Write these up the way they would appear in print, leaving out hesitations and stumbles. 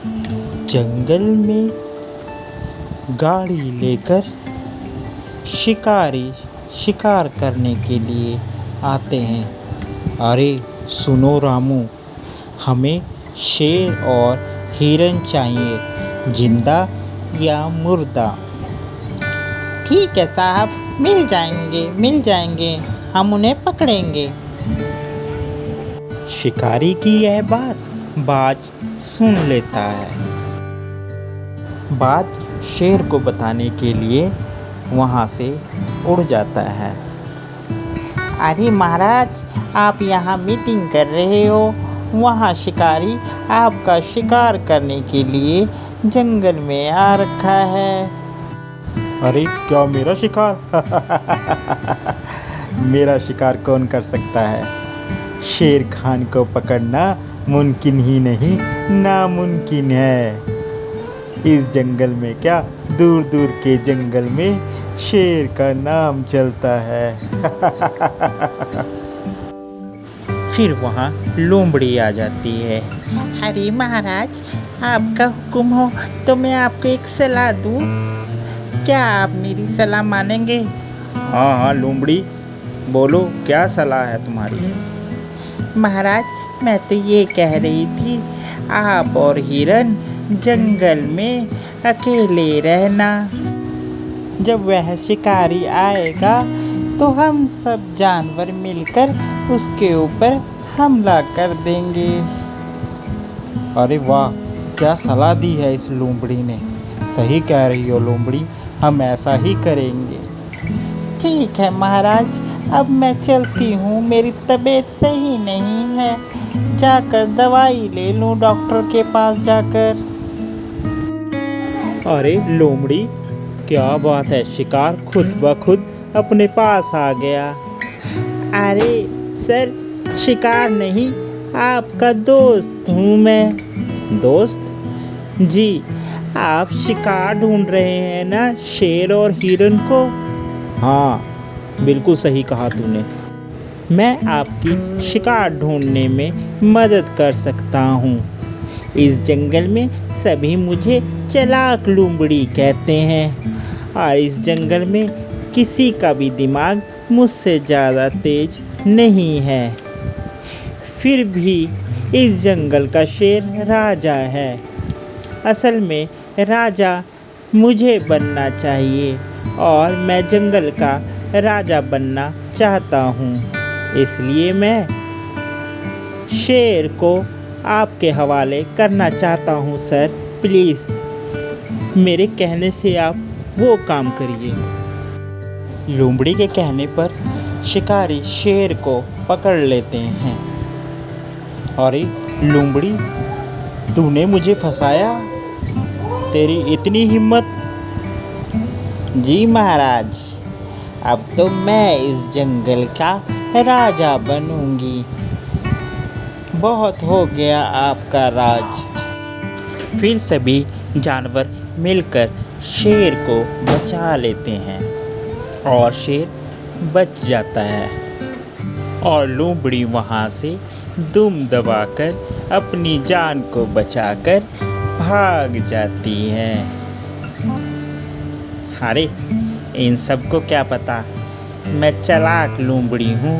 जंगल में गाड़ी लेकर शिकारी शिकार करने के लिए आते हैं। अरे सुनो रामू, हमें शेर और हिरन चाहिए, जिंदा या मुर्दा। ठीक है साहब, मिल जाएंगे, हम उन्हें पकड़ेंगे। शिकारी की यह बात बाज सुन लेता है। बाज शेर को बताने के लिए वहाँ से उड़ जाता है। अरे महाराज, आप यहाँ मीटिंग कर रहे हो, वहाँ शिकारी आपका शिकार करने के लिए जंगल में आ रखा है। अरे क्या मेरा शिकार? मेरा शिकार कौन कर सकता है? शेर खान को पकड़ना मुमकिन ही नहीं, नामुमकिन है। इस जंगल में क्या, दूर दूर के जंगल में शेर का नाम चलता है। फिर वहाँ लोमड़ी आ जाती है। अरे महाराज, आपका हुक्म हो तो मैं आपको एक सलाह दूँ, क्या आप मेरी सलाह मानेंगे? हाँ हाँ लोमड़ी, बोलो क्या सलाह है तुम्हारी? महाराज, मैं तो ये कह रही थी, आप और हिरन जंगल में अकेले रहना। जब वह शिकारी आएगा तो हम सब जानवर मिलकर उसके ऊपर हमला कर देंगे। अरे वाह, क्या सलाह दी है इस लोमड़ी ने। सही कह रही हो लोमड़ी, हम ऐसा ही करेंगे। ठीक है महाराज, अब मैं चलती हूँ, मेरी तबीयत सही नहीं है, जाकर दवाई ले लूँ डॉक्टर के पास जाकर। अरे लोमड़ी, क्या बात है, शिकार खुद ब खुद अपने पास आ गया। अरे सर, शिकार नहीं, आपका दोस्त हूँ मैं। दोस्त? जी, आप शिकार ढूंढ रहे हैं ना, शेर और हिरन को? हाँ, बिल्कुल सही कहा तूने। मैं आपकी शिकार ढूंढने में मदद कर सकता हूँ। इस जंगल में सभी मुझे चालाक लोमड़ी कहते हैं, और इस जंगल में किसी का भी दिमाग मुझसे ज़्यादा तेज नहीं है। फिर भी इस जंगल का शेर राजा है। असल में राजा मुझे बनना चाहिए, और मैं जंगल का राजा बनना चाहता हूँ। इसलिए मैं शेर को आपके हवाले करना चाहता हूँ सर। प्लीज़ मेरे कहने से आप वो काम करिए। लोमड़ी के कहने पर शिकारी शेर को पकड़ लेते हैं। अरे लोमड़ी, तूने मुझे फंसाया, तेरी इतनी हिम्मत? जी महाराज, अब तो मैं इस जंगल का राजा बनूंगी। बहुत हो गया आपका राज। फिर सभी जानवर मिलकर शेर को बचा लेते हैं और शेर बच जाता है, और लोमड़ी वहाँ से दुम दबाकर अपनी जान को बचाकर भाग जाती है। अरे इन सबको क्या पता, मैं चालाक लोमड़ी हूँ।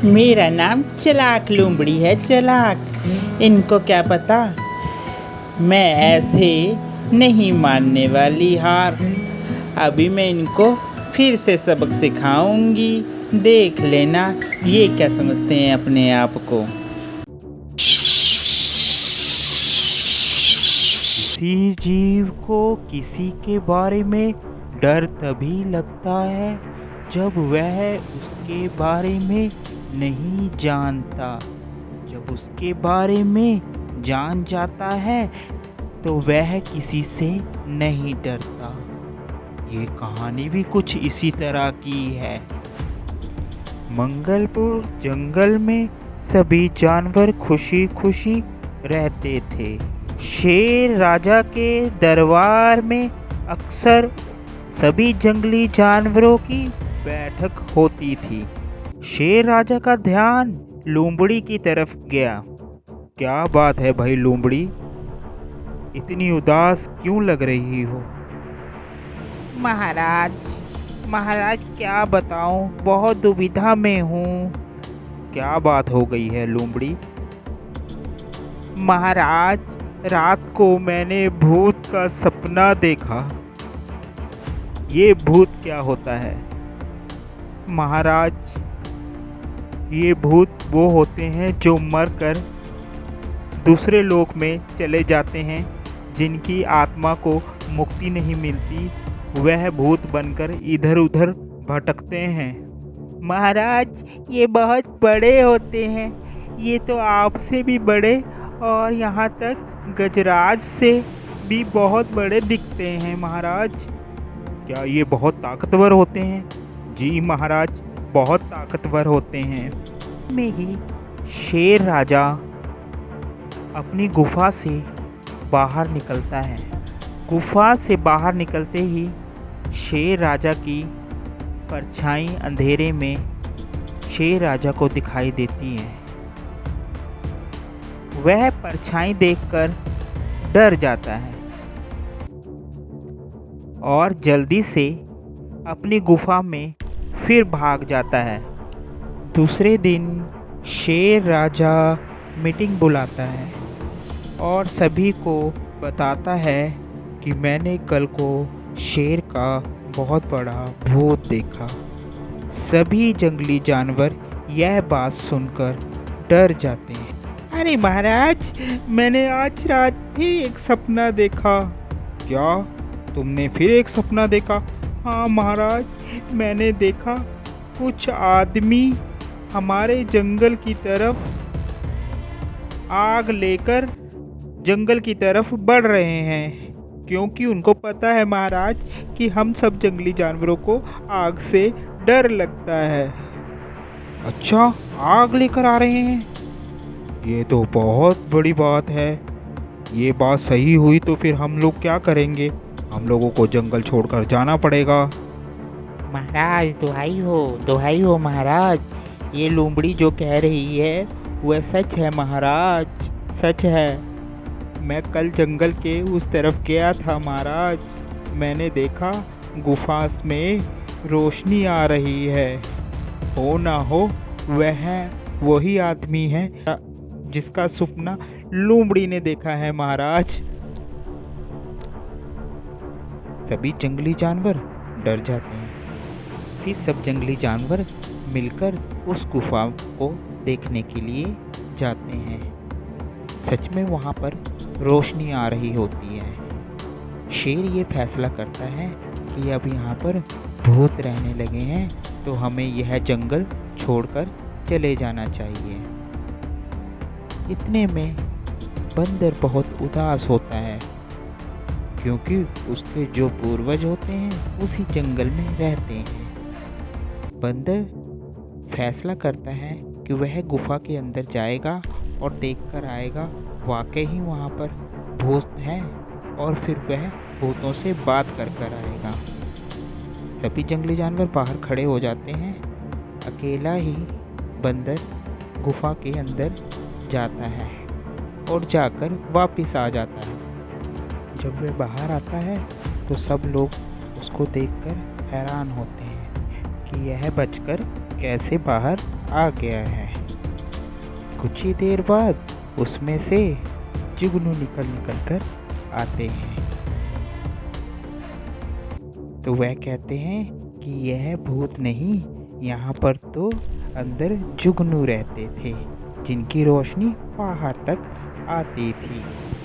मेरा नाम चालाक लोमड़ी है, चालाक। इनको क्या पता, मैं ऐसे नहीं मानने वाली हार। अभी मैं इनको फिर से सबक सिखाऊंगी, देख लेना ये क्या समझते हैं अपने आप को। किसी जीव को किसी के बारे में डर तभी लगता है जब वह उसके बारे में नहीं जानता। जब उसके बारे में जान जाता है तो वह किसी से नहीं डरता। ये कहानी भी कुछ इसी तरह की है। मंगलपुर जंगल में सभी जानवर खुशी खुशी रहते थे। शेर राजा के दरबार में अक्सर सभी जंगली जानवरों की बैठक होती थी। शेर राजा का ध्यान लोमड़ी की तरफ गया। क्या बात है भाई लोमड़ी, इतनी उदास क्यों लग रही हो? महाराज, महाराज क्या बताऊं, बहुत दुविधा में हूँ। क्या बात हो गई है लोमड़ी? महाराज, रात को मैंने भूत का सपना देखा। ये भूत क्या होता है? महाराज, ये भूत वो होते हैं जो मरकर दूसरे लोक में चले जाते हैं, जिनकी आत्मा को मुक्ति नहीं मिलती, वह भूत बनकर इधर उधर भटकते हैं। महाराज, ये बहुत बड़े होते हैं, ये तो आपसे भी बड़े और यहाँ तक गजराज से भी बहुत बड़े दिखते हैं महाराज। क्या ये बहुत ताकतवर होते हैं? जी महाराज, बहुत ताकतवर होते हैं। में ही शेर राजा अपनी गुफा से बाहर निकलता है। गुफा से बाहर निकलते ही शेर राजा की परछाई अंधेरे में शेर राजा को दिखाई देती है। वह परछाई देखकर डर जाता है और जल्दी से अपनी गुफा में फिर भाग जाता है। दूसरे दिन शेर राजा मीटिंग बुलाता है और सभी को बताता है कि मैंने कल को शेर का बहुत बड़ा भूत देखा। सभी जंगली जानवर यह बात सुनकर डर जाते हैं। अरे महाराज, मैंने आज रात भी एक सपना देखा। क्या तुमने फिर एक सपना देखा? हाँ महाराज, मैंने देखा कुछ आदमी हमारे जंगल की तरफ आग लेकर जंगल की तरफ बढ़ रहे हैं, क्योंकि उनको पता है महाराज कि हम सब जंगली जानवरों को आग से डर लगता है। अच्छा, आग लेकर आ रहे हैं? ये तो बहुत बड़ी बात है। ये बात सही हुई तो फिर हम लोग क्या करेंगे? हम लोगों को जंगल छोड़कर जाना पड़ेगा। महाराज, दुहाई हो महाराज, ये लोमड़ी जो कह रही है वह सच है महाराज, सच है। मैं कल जंगल के उस तरफ गया था महाराज, मैंने देखा गुफा में रोशनी आ रही है। हो ना हो वह वही आदमी है जिसका सपना लोमड़ी ने देखा है महाराज। सभी जंगली जानवर डर जाते हैं। फिर सब जंगली जानवर मिलकर उस गुफा को देखने के लिए जाते हैं। सच में वहाँ पर रोशनी आ रही होती है। शेर ये फैसला करता है कि अब यहाँ पर भूत रहने लगे हैं, तो हमें यह जंगल छोड़कर चले जाना चाहिए। इतने में बंदर बहुत उदास होता है, क्योंकि उसके जो पूर्वज होते हैं उसी जंगल में रहते हैं। बंदर फैसला करता है कि वह गुफा के अंदर जाएगा और देखकर आएगा वाकई ही वहाँ पर भूत हैं, और फिर वह भूतों से बात कर कर आएगा। सभी जंगली जानवर बाहर खड़े हो जाते हैं। अकेला ही बंदर गुफा के अंदर जाता है और जाकर वापस आ जाता है। जब वह बाहर आता है तो सब लोग उसको देखकर हैरान होते हैं कि यह बचकर कैसे बाहर आ गया है। कुछ ही देर बाद उसमें से जुगनू निकल कर आते हैं। तो वह कहते हैं कि यह भूत नहीं, यहाँ पर तो अंदर जुगनू रहते थे, जिनकी रोशनी बाहर तक आती थी।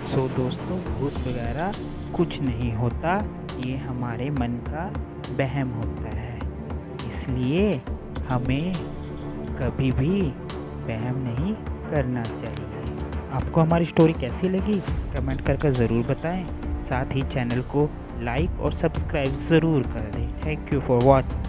सो दोस्तों, भूत वगैरह कुछ नहीं होता, ये हमारे मन का वहम होता है। इसलिए हमें कभी भी वहम नहीं करना चाहिए। आपको हमारी स्टोरी कैसी लगी कमेंट करके ज़रूर बताएं। साथ ही चैनल को लाइक और सब्सक्राइब ज़रूर कर दें। Thank you for watching.